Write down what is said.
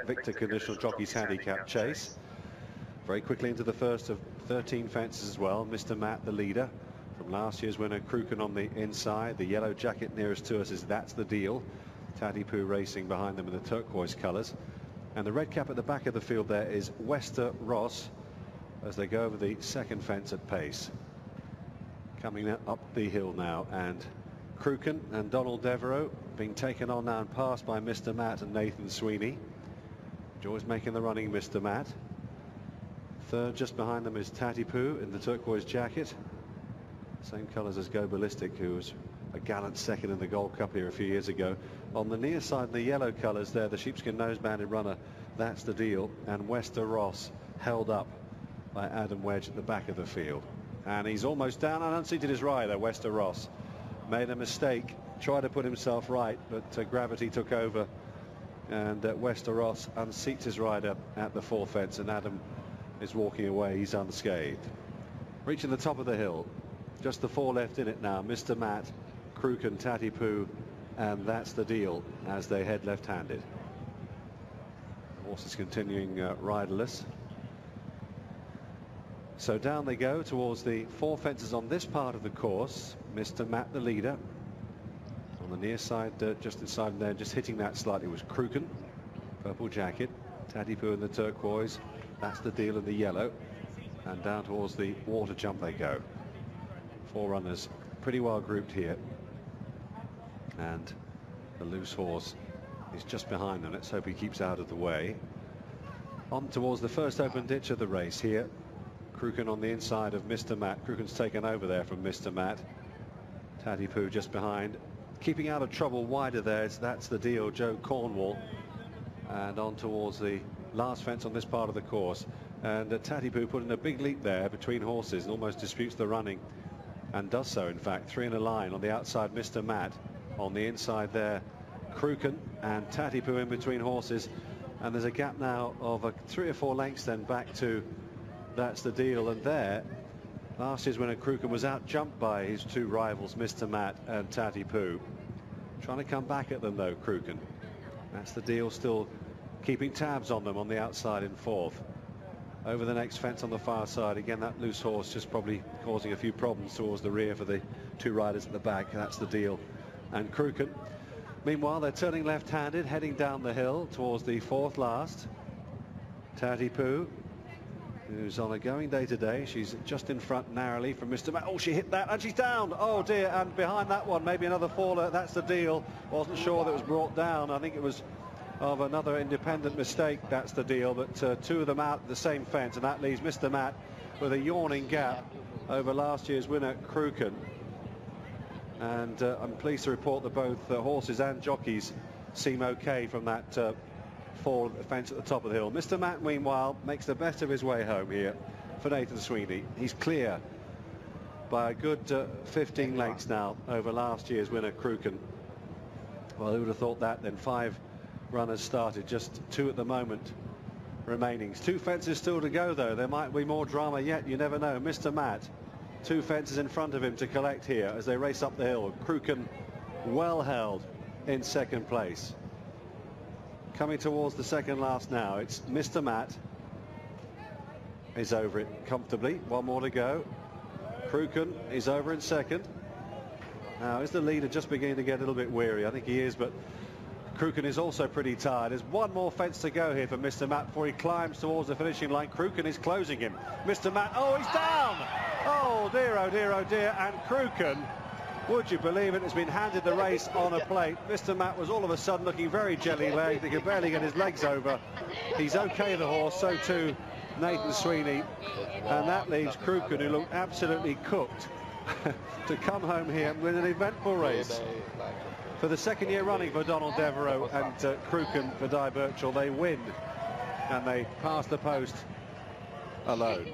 Victor Conditional Jockeys Handicap chase. Very quickly into the first of 13 fences as well. Mr. Matt, the leader from last year's winner, Cruachan on the inside. The yellow jacket nearest to us is That's the Deal. Tatipoo racing behind them in the turquoise colours. And the red cap at the back of the field there is Wester Ross as they go over the second fence at pace. Coming up the hill now, and Cruachan and Donald Devereux being taken on now and passed by Mr. Matt and Nathan Sweeney. Joy's making the running, Mr. Matt. Third just behind them is Tatipoo in the turquoise jacket. Same colours as Go Ballistic, who was a gallant second in the Gold Cup here a few years ago. On the near side in the yellow colours there, the sheepskin nose-banded runner, That's the Deal, and Wester Ross held up by Adam Wedge at the back of the field. And he's almost down and unseated his rider, Wester Ross. Made a mistake, tried to put himself right, but gravity took over, and Wester Ross unseats his rider at the fourth fence, and Adam is walking away. He's unscathed. Reaching the top of the hill, just the four left in it now. Mr. Matt, Cruachan, Tatipoo, and That's the Deal as they head left-handed. Horses continuing riderless. So down they go towards the four fences on this part of the course. Mr. Matt, the leader. On the near side, just inside there, just hitting that slightly, was Cruachan, purple jacket. Tatipoo in the turquoise. That's the Deal in the yellow. And down towards the water jump they go. Four runners pretty well grouped here. And the loose horse is just behind them. Let's hope he keeps out of the way. On towards the first open ditch of the race here. Cruachan on the inside of Mr. Matt. Cruachan's taken over there from Mr. Matt. Tatipoo just behind. Keeping out of trouble wider there is That's the Deal, Joe Cornwall. And on towards the last fence on this part of the course. And Tatipoo put in a big leap there between horses and almost disputes the running. And does so, in fact. Three in a line. On the outside, Mr. Matt. On the inside there, Cruachan, and Tatipoo in between horses. And there's a gap now of 3 or 4 lengths then back to That's the Deal. And there, last year's winner Cruachan was out-jumped by his two rivals, Mr. Matt and Tatipoo. Trying to come back at them though, Cruachan. That's the Deal, still keeping tabs on them on the outside in fourth. Over the next fence on the far side, again that loose horse just probably causing a few problems towards the rear for the two riders at the back. That's the Deal and Cruachan. Meanwhile, they're turning left-handed, heading down the hill towards the fourth last. Tatipoo, who's on a going day today. She's just in front narrowly from Mr. Matt. Oh, she hit that and she's down. Oh dear, and behind that one, maybe another faller. That's the Deal. Wasn't sure that it was brought down. I think it was of another independent mistake. That's the Deal, but two of them out the same fence, and that leaves Mr. Matt with a yawning gap over last year's winner Cruachan. And I'm pleased to report that both horses and jockeys seem okay from that four fence at the top of the hill. Mr. Matt, meanwhile, makes the best of his way home here for Nathan Sweeney. He's clear by a good 15 lengths now over last year's winner Cruachan. Well, who would have thought that then? 5 runners started, just 2 at the moment remaining. 2 fences still to go though. There might be more drama yet, you never know. Mr. Matt, 2 fences in front of him to collect here as they race up the hill. Cruachan well held in second place. Coming towards the second last now, it's Mr. Matt is over it comfortably. 1 more to go. Cruachan is over in second. Now, is the leader just beginning to get a little bit weary? I think he is, but Cruachan is also pretty tired. There's 1 more fence to go here for Mr. Matt before he climbs towards the finishing line. Cruachan is closing him. Mr. Matt, oh, he's down! Oh dear, oh dear, oh dear. And Cruachan, would you believe it, has been handed the race on a plate. Mr. Matt was all of a sudden looking very jelly-legged. He could barely get his legs over. He's okay, the horse, so too Nathan Sweeney. And that leaves Cruachan, who looked absolutely cooked, to come home here with an eventful race. For the second year running for Donald Devereux and Cruachan for Di Birchall, they win and they pass the post alone.